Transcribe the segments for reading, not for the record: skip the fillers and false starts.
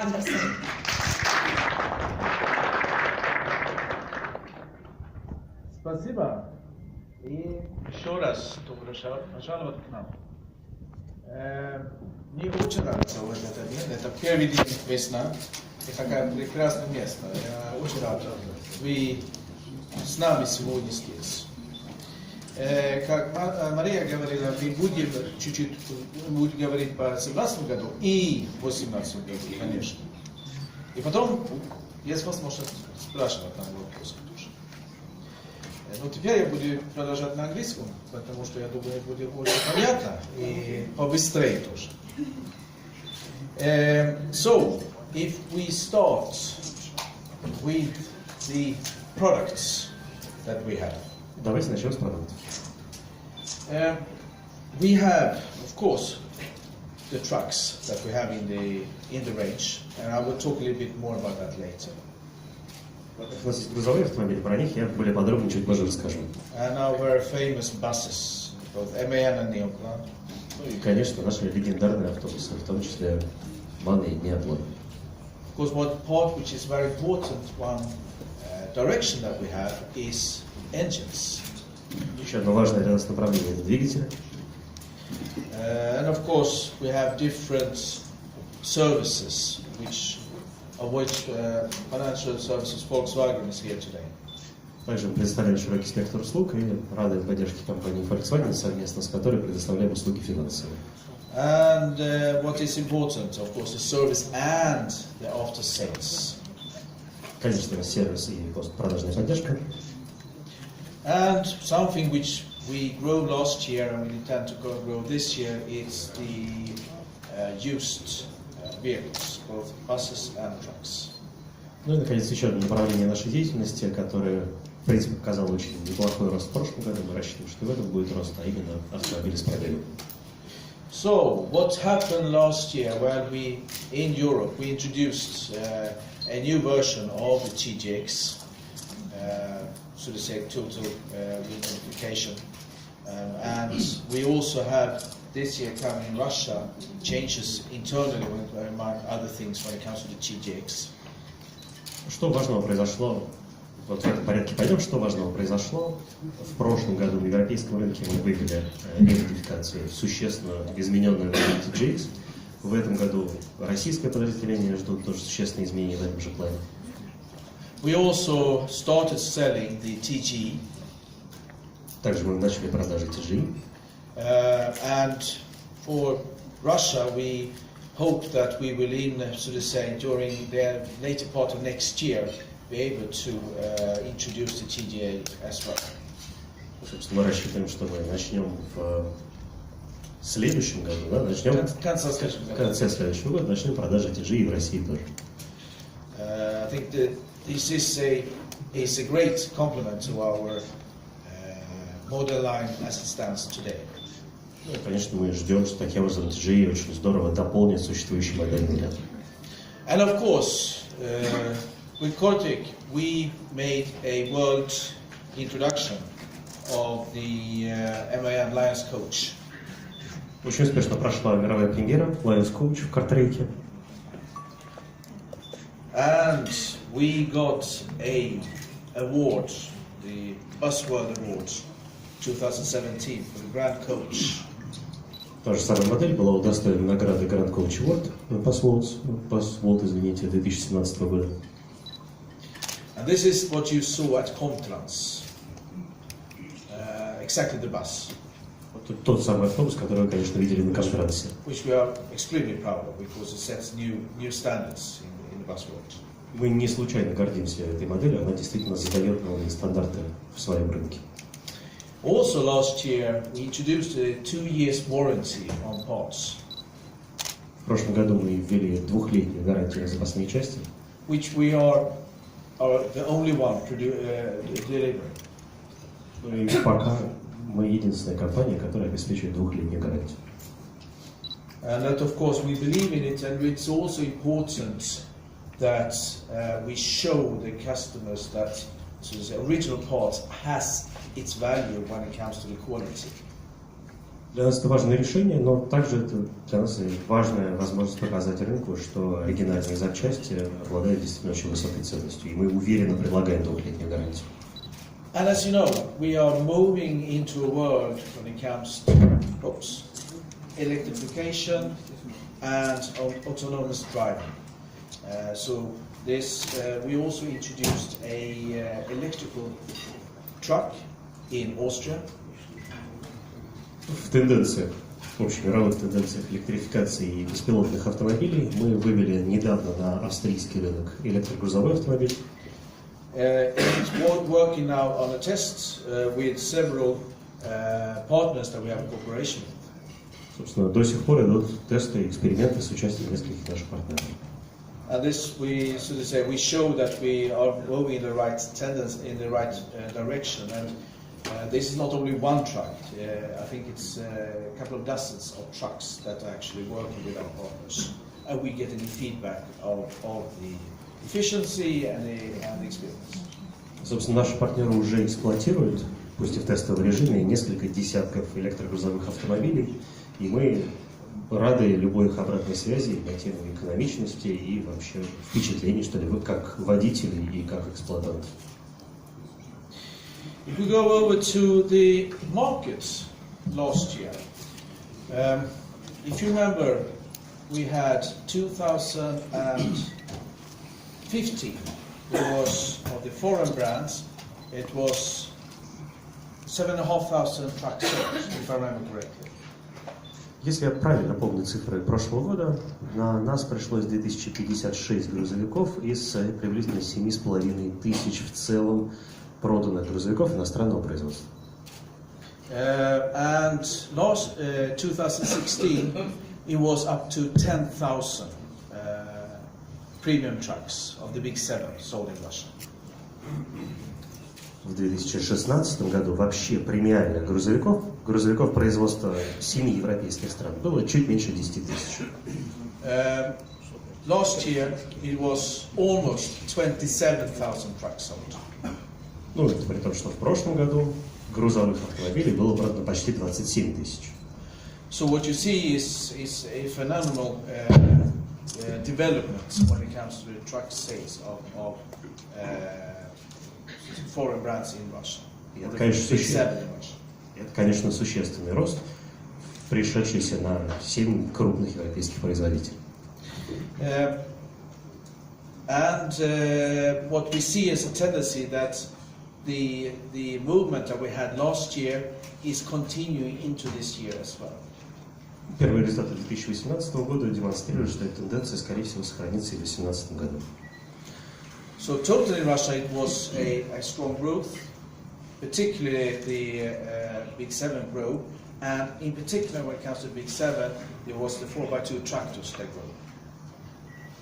Андерссон. Спасибо. И еще раз добро пожаловать к нам. Мне очень нравится вот этот день. Это первый день весна. Это такое прекрасное место. Я очень рад, что вы с нами сегодня здесь. Как Мария говорила, мы будем чуть-чуть говорить по 2017 году и 2018 году, конечно. И потом есть возможность спрашивать нам вопросы тоже. Но теперь я буду продолжать на английском, потому что я думаю, будет очень понятно и побыстрее тоже. So, if we start with the products that we have. Давайте начнем с продуктов. We have, of course, the trucks that we have in the range, and I will talk a little bit more about that later. У нас есть грузовые автомобили, про них я более подробно чуть позже расскажу. And our very famous buses, both МАН and ООО. Ну и, конечно, наши легендарные автобусы, в том числе МАН и ООО. Of course, one part which is very important, one direction that we have is engines. Еще одно важное для нас направление – это двигатели. And of course, we have different services, of which financial services Volkswagen is here today. Также мы предоставляем широкий спектр услуг и рады поддержке компании Volkswagen, совместно с которой предоставляем услуги финансовые. And what is important, of course, is service and the after sales. Конечно, сервис и постпродажная поддержка. And something which we grew last year and we intend to grow this year is the used vehicles, both buses and trucks. Ну и, наконец, еще одно направление нашей деятельности, которое, в принципе, показало очень неплохой рост в прошлом году. Мы рассчитываем, что в этом будет рост, а именно автомобили с пробегом. So, what happened last year? Well, in Europe, we introduced a new version of the TGX, so to say, total unification. And we also have this year coming in Russia changes internally, among other things, when it comes to the TGX. Что важного произошло? Вот в этом порядке пойдем. Что важного произошло? В прошлом году на европейском рынке мы вывели ре-ализацию, существенно измененную на TGX. В этом году российское подразделение ждут тоже существенные изменения в этом же плане. We also started selling the TG. Также мы начали продажи TG. And for Russia, we hope that we will, so to say, during the later part of next year, be able to introduce the TGA as well. Собственно, мы рассчитываем, что мы начнем в следующем году, да, в конце следующего года начнем продажи TG и в России тоже. I think that this is a great complement to our model line as it stands today. Ну, конечно, мы ждем, что таким образом TG очень здорово дополнит существующий модельный ряд. And of course, with Cortic, we made a world introduction of the MAN Lions Coach. Очень успешно прошла мировая премьера Lions Coach в картреке. And we got a award, the Bus World Award 2017 for the Grand Coach. Та же самая модель была удостоена награды Grand Coach Award Password, извините, 2017 года. And this is what you saw at Comtrans. Exactly the bus. Вот тот самый автобус, который вы, конечно, видели на конференции. Which we are extremely proud of because it sets new standards in the bus world. Мы не случайно гордимся этой моделью, она действительно задает новые стандарты в своем рынке. Also last year we introduced a 2 years warranty on parts. В прошлом году мы ввели двухлетнюю гарантию на запасные части. Which we are the only one delivering. Ну и пока мы единственная компания, которая обеспечивает двухлетнюю гарантию. And that of course we believe in it, and it's also important that we show the customers that the original parts has its value when it comes to the quality. Для нас это важное решение, но также это для нас и важная возможность показать рынку, что оригинальные запчасти обладают действительно очень высокой ценностью, и мы уверенно предлагаем двухлетнюю гарантию. And as you know, we are moving into a world when it comes to electrification and autonomous driving. So we also introduced a electrical truck in Austria. В тенденциях, в общемировых тенденциях электрификации и беспилотных автомобилей мы вывели недавно на австрийский рынок электрогрузовой автомобиль. It's working now on a test with several partners that we have a cooperation with. Собственно, до сих пор идут тесты и эксперименты с участием нескольких наших партнеров. And this, we show that we are moving in the right tendency, in the right direction. And this is not only one truck. I think it's a couple of dozens of trucks that are actually working with our partners, and we get any feedback of the efficiency and the experience. Собственно, наши партнеры уже эксплуатируют, пусть и в тестовом режиме, несколько десятков электрогрузовых автомобилей, и мы рады любой их обратной связи на тему экономичности и вообще впечатлений, что ли, как водителей и как эксплуатантов. If we go over to the markets last year, if you remember, we had 2015. It was of the foreign brands. It was 7,500 trucks sold, if I remember correctly. Если я правильно помню цифры прошлого года, на нас пришлось 2056 грузовиков из приблизительно 7,5 тысяч в целом проданных грузовиков иностранного производства. And last 2016, it was up to 10,000 premium trucks of the big seven sold in Russia. В 2016 году вообще премиальных грузовиков производства 7 европейских стран было чуть меньше 10 тысяч. Last year, it was almost 27,000 trucks sold. Ну, это при том, что в прошлом году грузовых автомобилей было продано почти 27 тысяч. So what you see is a phenomenal development when it comes to the truck sales of foreign brands in Russia. Это, конечно, существенный рост, пришедшийся на 7 крупных европейских производителей. What we see is a tendency that the movement that we had last year is continuing into this year as well. Первые результаты 2018 года демонстрируют, что эта тенденция, скорее всего, сохранится и в 2018 году. So totally in Russia it was a strong growth, particularly the Big Seven grew, and in particular when it comes to Big Seven, there was the 4x2 tractors that grew.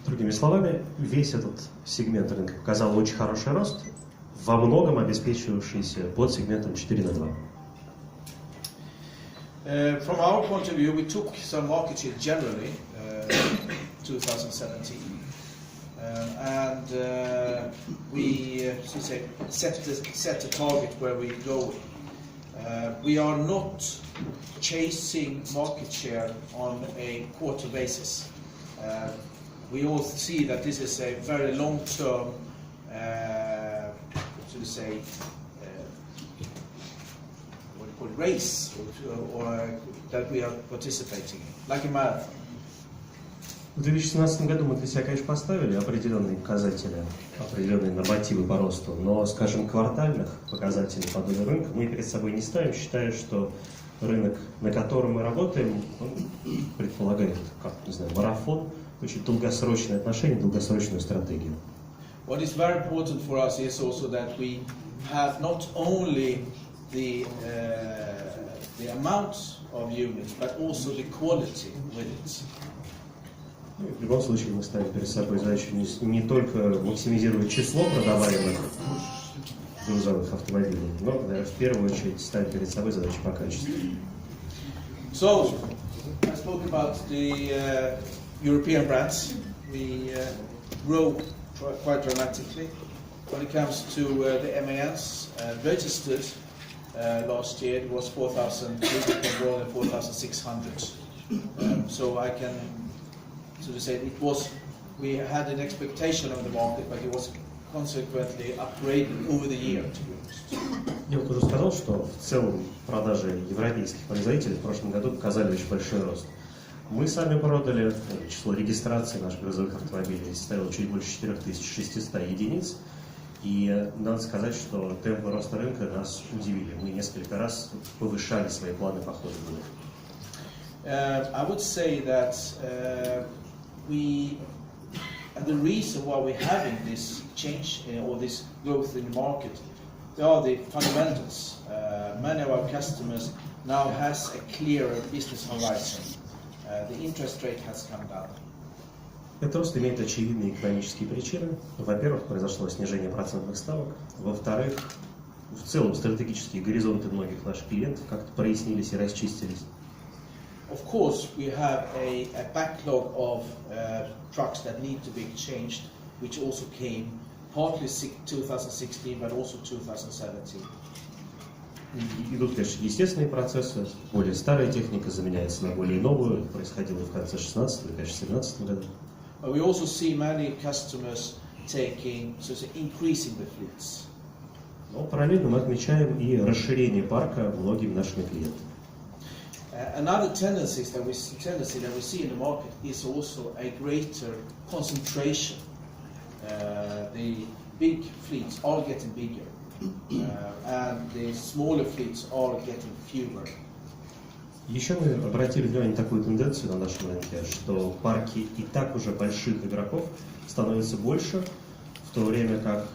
Другими словами, весь этот сегмент рынка показал очень хороший рост, во многом обеспечивавшийся под сегментом 4x2. From our point of view, we took some market share generally 2017, and we set a target where we go. We are not chasing market share on a quarter basis. We all see that this is a very long-term, race or that we are participating in, like a marathon. В 2017 году мы для себя, конечно, поставили определенные показатели, определенные нормативы по росту, но, скажем, квартальных показателей по доле рынка мы перед собой не ставим, считая, что рынок, на котором мы работаем, он предполагает, марафон, очень долгосрочные отношения, долгосрочную стратегию. What is very important for us is also that we have not only the amount of units, but also the quality with it. В любом случае мы ставим перед собой задачу не только максимизировать число продаваемых грузовых автомобилей, но, наверное, в первую очередь ставим перед собой задачу по качеству. So, I spoke about the European brands. We grow quite dramatically. When it comes to the MANs registered, last year. It was 4,000, more than 4,600. So I can sort of say we had an expectation of the market, but it was consequently upgraded over the year, to be honest. Я вот уже сказал, что в целом продажи европейских производителей в прошлом году показали очень большой рост. Мы сами продали, число регистраций наших грузовых автомобилей составило чуть больше 4600 единиц. И надо сказать, что темпы роста рынка нас удивили. Мы несколько раз повышали свои планы по ходу года. I would say that the reason why we're having this change or this growth in the market, they are the fundamentals. Many of our customers now has a clearer business horizon. The interest rate has come down. Этот рост имеет очевидные экономические причины. Во-первых, произошло снижение процентных ставок. Во-вторых, в целом стратегические горизонты многих наших клиентов как-то прояснились и расчистились. Of course, we have a backlog of trucks that need to be exchanged, which also came partly 2016, but also 2017. Идут, конечно, естественные процессы. Более старая техника заменяется на более новую. Это происходило и в конце 16 и, конечно, 17 году. But we also see many customers increasing the fleets. Но параллельно мы отмечаем и расширение парка многими нашими клиентами. Another tendency that we see in the market is also a greater concentration. The big fleets are getting bigger, and the smaller fleets are getting fewer. Еще мы обратили внимание на такую тенденцию на нашем рынке, что парки и так уже больших игроков становятся больше, в то время как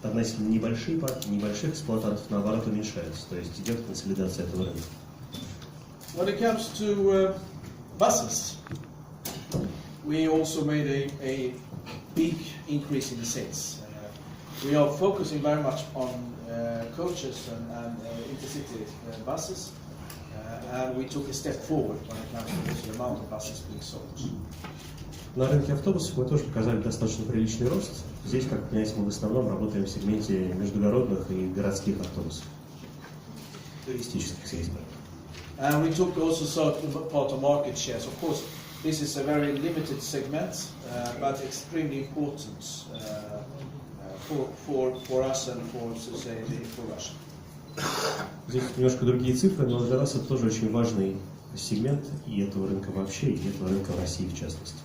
относительно небольшие парки, небольших эксплуатантов, наоборот, уменьшаются. То есть идет консолидация этого рынка. When it comes to buses, we also made a big increase in the sales. We are focusing very much on coaches and intercity buses, and we took a step forward when it comes to the amount of buses being sold. На рынке автобусов мы тоже показали достаточно приличный рост. Здесь, как понимаете, мы в основном работаем в сегменте междугородных и городских автобусов, туристических съездов. And we took also certain part of market shares. Of course, this is a very limited segment, but extremely important for us and for Russia. Здесь немножко другие цифры, но для нас это тоже очень важный сегмент и этого рынка вообще, и этого рынка в России в частности.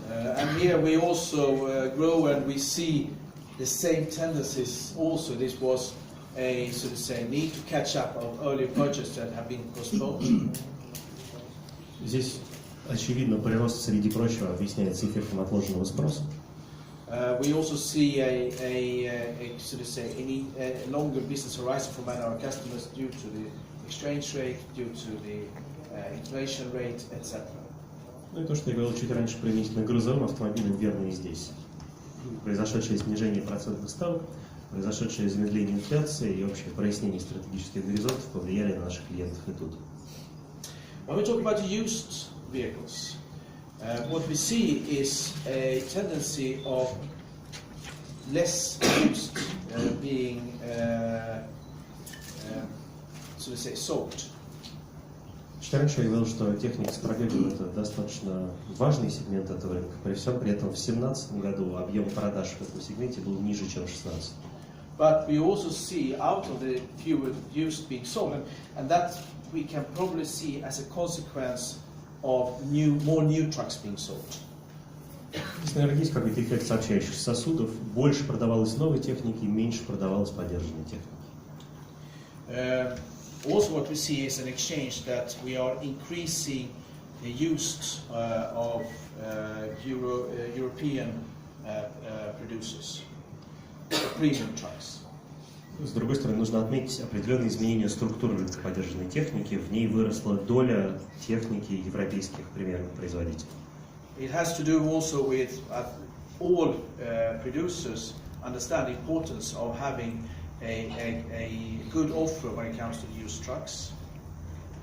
And here we also grow and we see the same tendencies also. This was a need to catch up of earlier purchases that have been postponed. Здесь очевидно прирост, среди прочего, объясняется эффектом отложенного спроса. We also see a longer business horizon for many of our customers due to the exchange rate, due to the inflation rate, etc. Ну и то, что я говорил чуть раньше применительно к грузовым автомобилям, верно и здесь. Произошедшее снижение процентных ставок, произошедшее замедление инфляции и общее прояснение стратегических горизонтов повлияли на наших клиентов и тут. When we talk about used vehicles, what we see is a tendency of less used being sold. Чуть раньше я говорил, что техника с пробегом – это достаточно важный сегмент этого рынка. При всем при этом в 2017 году объем продаж в этом сегменте был ниже, чем в 2016. But we also see out of the fewer used being sold, and that we can probably see as a consequence of more new trucks being sold. Здесь, наверное, есть какой-то эффект сообщающихся сосудов. Больше продавалось новой техники, меньше продавалось подержанной техники. Also what we see is an exchange that we are increasing the use of European producers, premium trucks. С другой стороны, нужно отметить определенные изменения структуры рынка подержанной техники. В ней выросла доля техники европейских премиальных производителей. It has to do also with all producers understand the importance of having a good offer when it comes to used trucks.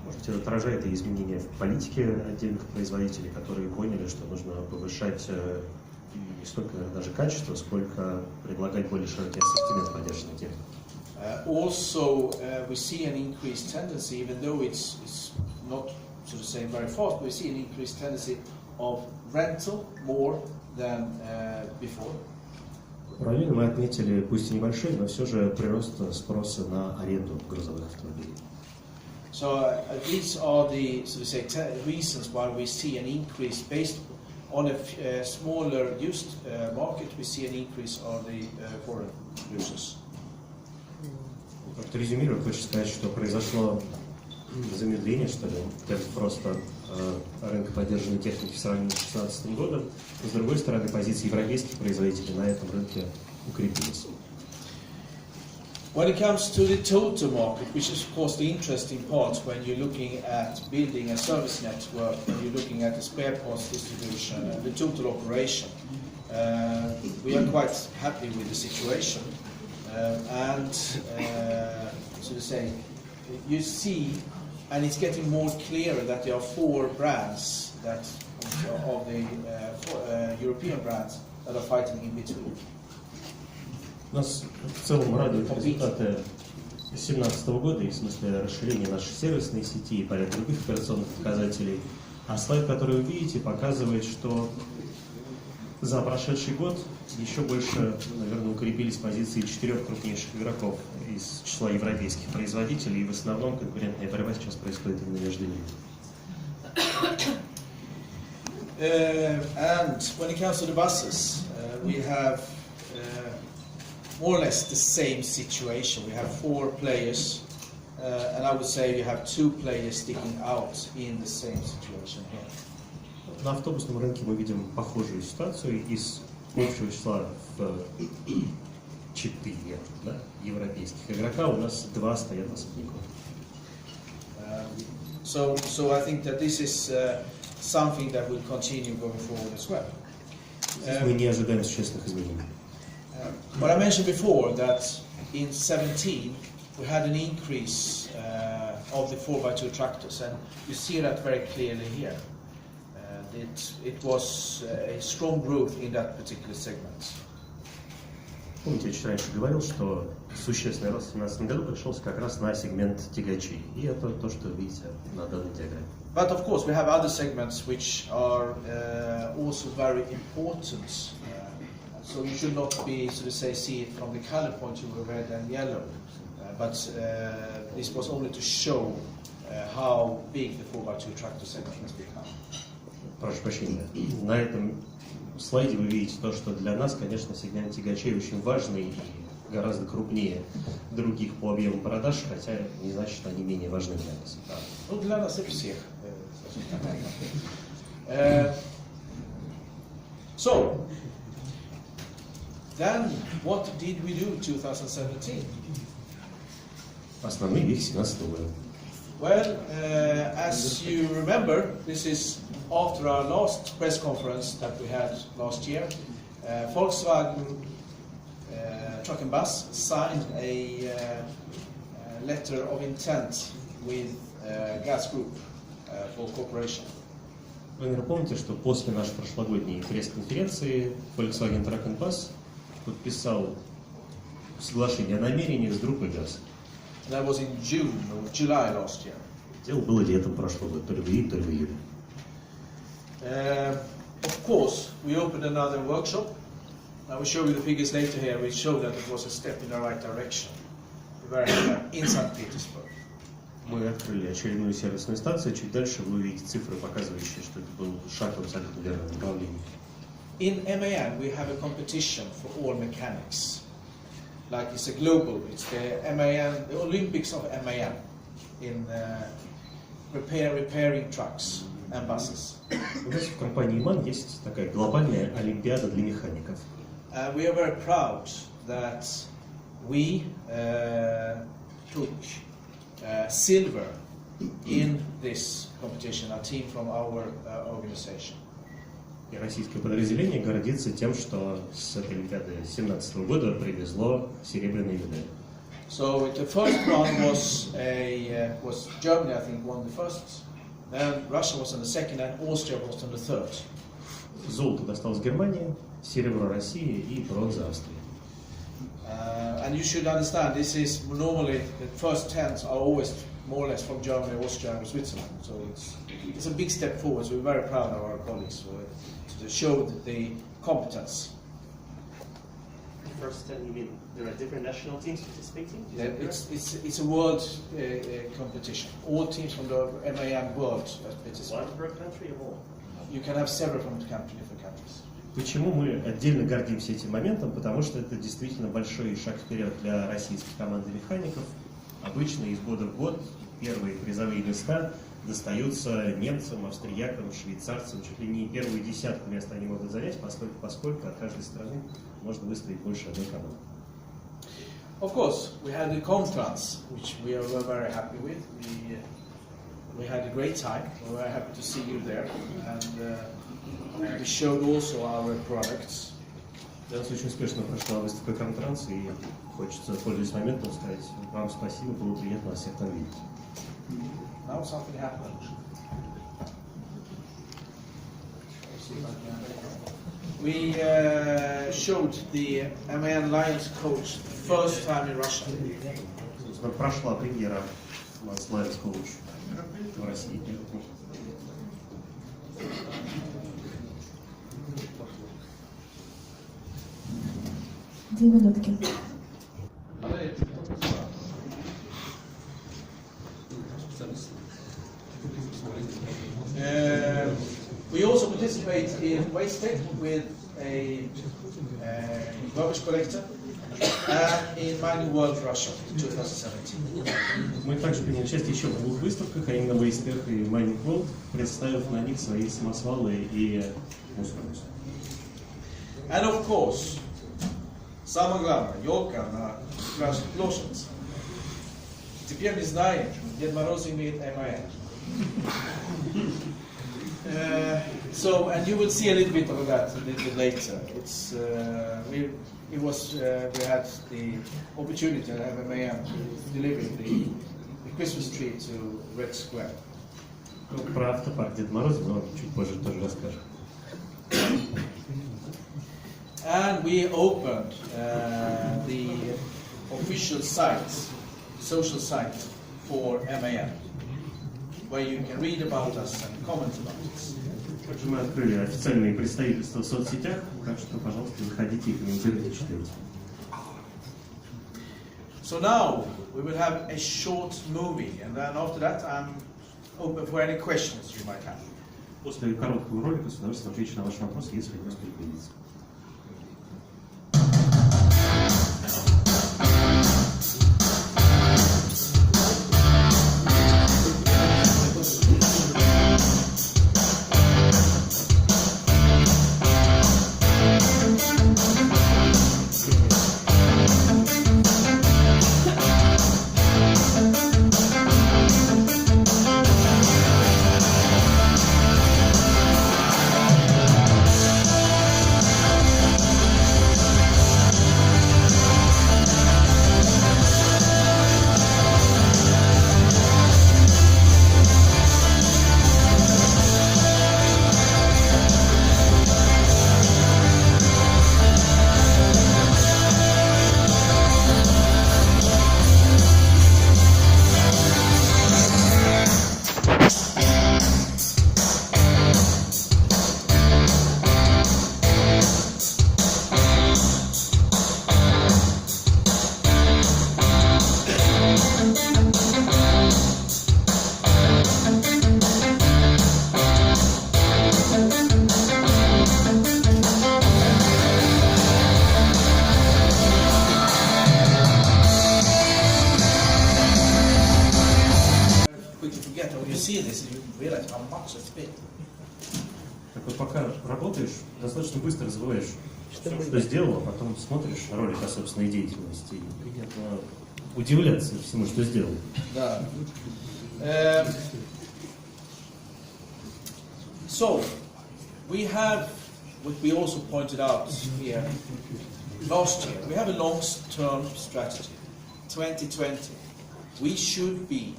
Может быть, это отражает и изменения в политике отдельных производителей, которые поняли, что нужно повышать не столько даже качество, сколько предлагать более широкий ассортимент подержанной техники. Also, we see an increased tendency, even though it's not, so to say, very fast, but we see an increased tendency of rental more than before. Параллельно мы отметили, пусть и небольшой, но все же прирост спроса на аренду грузовых автомобилей. So these are the, so to say, reasons why we see an increase based on a smaller used market. We see an increase of the foreign users. Как-то резюмируя, хочу сказать, что произошло замедление, что ли, темп роста рынка поддержанной техники в сравнении с 2016 годом. Но, с другой стороны, позиции европейских производителей на этом рынке укрепились. When it comes to the total market, which is of course the interesting part when you're looking at building a service network, when you're looking at the spare parts distribution and the total operation, we are quite happy with the situation. So to say, you see, and it's getting more clearer that there are 4 brands that of the European brands that are fighting in between. Нас в целом радуют результаты 2017 года и в смысле расширения нашей сервисной сети и поряд других операционных показателей. А слайд, который вы видите, показывает, что за прошедший год еще больше, наверное, укрепились позиции 4 крупнейших игроков из числа европейских производителей, и в основном конкурентная борьба сейчас происходит именно между ними. And when it comes to the buses, we have more or less the same situation. We have 4 players, and I would say you have 2 players sticking out in the same situation here. На автобусном рынке мы видим похожую ситуацию. Из общего числа в 4 европейских игрока у нас 2 стоят особняком. So I think that this is something that will continue going forward as well. Мы не ожидаем существенных изменений. But I mentioned before that in 2017 we had an increase of the 4x2 tractors, and you see that very clearly here. It was a strong growth in that particular segment. Помните, я чуть раньше говорил, что существенный рост в 2017 году пришелся как раз на сегмент тягачей. И это то, что вы видите на данной диаграмме. But of course we have other segments which are also very important. So you should not be, so to say, see it from the color point of view, red and yellow. But this was only to show how big the 4x2 tractor segment has become. Прошу прощения. На этом слайде вы видите то, что для нас, конечно, сегмент тягачей очень важный и гораздо крупнее других по объему продаж, хотя не значит, что они менее важны для нас. Ну, для нас и всех. So, then what did we do in 2017? Основные вехи 2017 года. Well, as you remember, this is after our last press conference that we had last year. Volkswagen Truck and Bus signed a letter of intent with Gas Group for cooperation. Вы, наверное, помните, что после нашей прошлогодней пресс-конференции Volkswagen Truck and Bus подписал соглашение о намерениях с группой ГАЗ. That was in June or July last year. Дело было летом прошлого года, то ли в июне, то ли в июле. Of course, we opened another workshop. I will show you the figures later here. We show that it was a step in the right direction. We were in St. Petersburg. Мы открыли очередную сервисную станцию. Чуть дальше вы увидите цифры, показывающие, что это был шаг в абсолютно верном направлении. In MAN, we have a competition for all mechanics. Like it's a global, it's the MAN, the Olympics of MAN in repairing trucks and buses. У нас в компании МАН есть такая глобальная олимпиада для механиков. We are very proud that we took silver in this competition, a team from our organization. И российское подразделение гордится тем, что с этой олимпиады 2017 года привезло серебряные медали. So the first one was Germany, I think, won the first. Then Russia was on the second, and Austria was on the third. Золото досталось Германии, серебро России и бронза Австрии. And you should understand, this is normally, the first 10s are always more or less from Germany, Austria, and Switzerland. So it's a big step forward. So we're very proud of our colleagues to show the competence. First 10, you mean there are different national teams participating? It's a world competition. All teams from the MAN world participate. One per country or more? You can have several from different countries. Почему мы отдельно гордимся этим моментом? Потому что это действительно большой шаг вперед для российской команды механиков. Обычно из года в год первые призовые места достаются немцам, австриякам, швейцарцам. Чуть ли не первую десятку мест они могут занять, поскольку от каждой страны можно выставить больше одной команды. Of course, we had the conference, which we were very happy with. We had a great time. We were happy to see you there, and we showed also our products. Для нас очень успешно прошла выставка «Комтранс», и хочется, пользуясь моментом, сказать вам спасибо, было приятно вас всех там видеть. Now something happened. We showed the MAN Lions coach first time in Russia. Прошла премьера Бас Lions coach в России. Две минутки. We also participate in Waste Tech with a garbage collector and in Mining World Russia 2017. Мы также приняли участие еще в двух выставках, а именно Waste Tech и Mining World, представив на них свои самосвалы и мусорные. And of course, самое главное, елка на Красной площади. Теперь мы знаем, Дед Мороз имеет МАН. So, and you will see a little bit of that a little bit later. It's we had the opportunity to have MAN deliver the Christmas tree to Red Square. Про автопарк Дед Мороз, но чуть позже тоже расскажем. And we opened the official site, social site for MAN, where you can read about us and comment about us. Также мы открыли официальные представительства в соцсетях, так что, пожалуйста, заходите и комментируйте, читайте. So now we will have a short movie, and then after that I'm open for any questions you might have. После короткого ролика с удовольствием отвечу на ваши вопросы, если они успеют появиться. Так вот, пока работаешь, достаточно быстро забываешь, что сделал, а потом смотришь ролик о собственной деятельности и приятно удивляться всему, что сделал. Да. So, we have, what we also pointed out here last year, we have a long-term strategy, 2020. We should be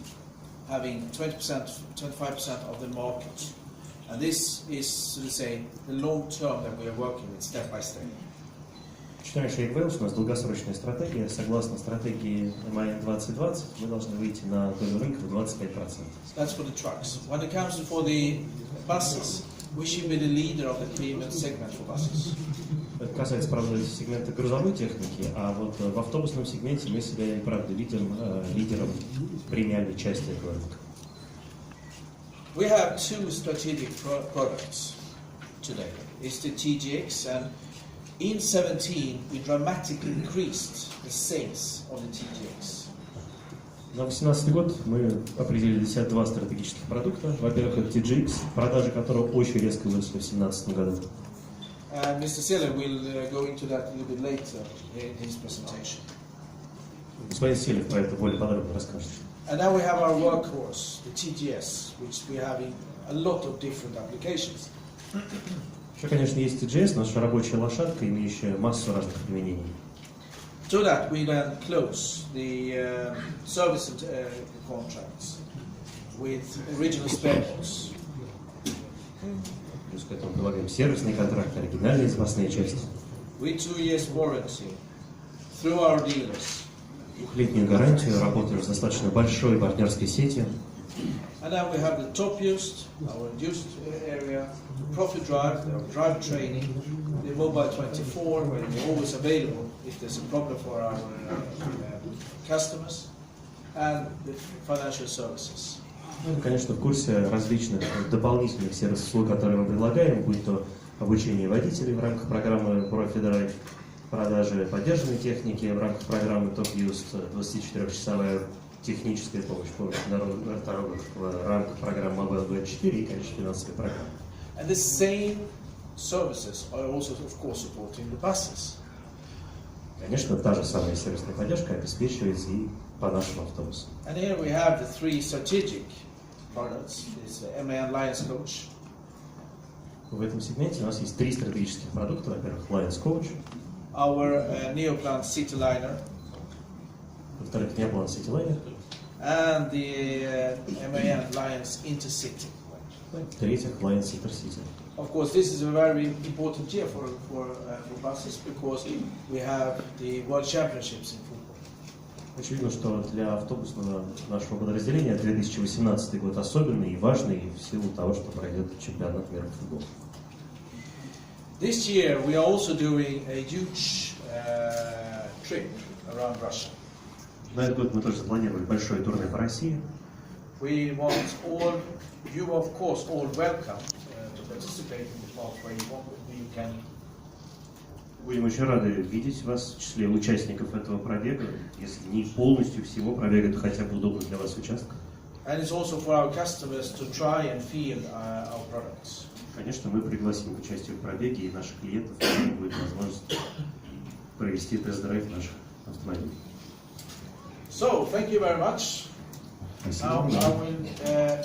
having 20%, 25% of the market. And this is, so to say, the long term that we are working with step by step. Начиная с Wales у нас долгосрочная стратегия. Согласно стратегии МАН 2020 мы должны выйти на долю рынка в 25%. That's for the trucks. When it comes for the buses, we should be the leader of the premium segment for buses. Это касается, правда, сегмента грузовой техники, а вот в автобусном сегменте мы себя и правда лидером премиальной части этого рынка. We have two strategic products today. It's the TGX, and in 2017 we dramatically increased the sales of the TGX. На 2018 год мы определили для себя два стратегических продукта. Во-первых, это TGX, продажи которого очень резко выросли в 2017 году. And Mr. Seller will go into that a little bit later in his presentation. Господин Селев про это более подробно расскажет. And now we have our workhorse, the TGS, which we have in a lot of different applications. Еще, конечно, есть TGS, наша рабочая лошадка, имеющая массу разных применений. So that we then close the service contracts with original spare parts. Плюс к этому прилагаем сервисные контракты, оригинальные запасные части. With 2 years warranty through our dealers. Двухлетнюю гарантию, работаем с достаточно большой партнерской сетью. And then we have the top used, our used area, profit drive, the driver training, the mobile 24, where we're always available if there's a problem for our customers, and the financial services. Ну, конечно, в курсе различных дополнительных сервис-услуг, которые мы предлагаем, будь то обучение водителей в рамках программы Profit Drive, продажи поддержанной техники в рамках программы Top Used, 24-часовая техническая помощь на дорогах в рамках программы Mobile 24 и, конечно, финансовая программа. And the same services are also, of course, supporting the buses. Конечно, та же самая сервисная поддержка обеспечивается и по нашим автобусам. And here we have the three strategic products. It's the MAN Lions Coach. В этом сегменте у нас есть три стратегических продукта. Во-первых, Lions Coach. Our Neoplan Cityliner. Во-вторых, Neoplan Cityliner. And the MAN Lions Intercity. В-третьих, Lions Intercity. Of course, this is a very important year for buses because we have the World Championships in football. Очевидно, что для автобусного нашего подразделения 2018 год особенный и важный в силу того, что пройдет чемпионат мира по футболу. This year we are also doing a huge trip around Russia. На этот год мы тоже запланировали большое турне по России. We want all, you of course all welcome to participate in the part where you can. Будем очень рады видеть вас в числе участников этого пробега, если не полностью всего пробега, то хотя бы удобно для вас участка. And it's also for our customers to try and feel our products. Конечно, мы пригласим к участию в пробеге и наших клиентов, у них будет возможность провести тест-драйв наших автомобилей. So, thank you very much. Now I will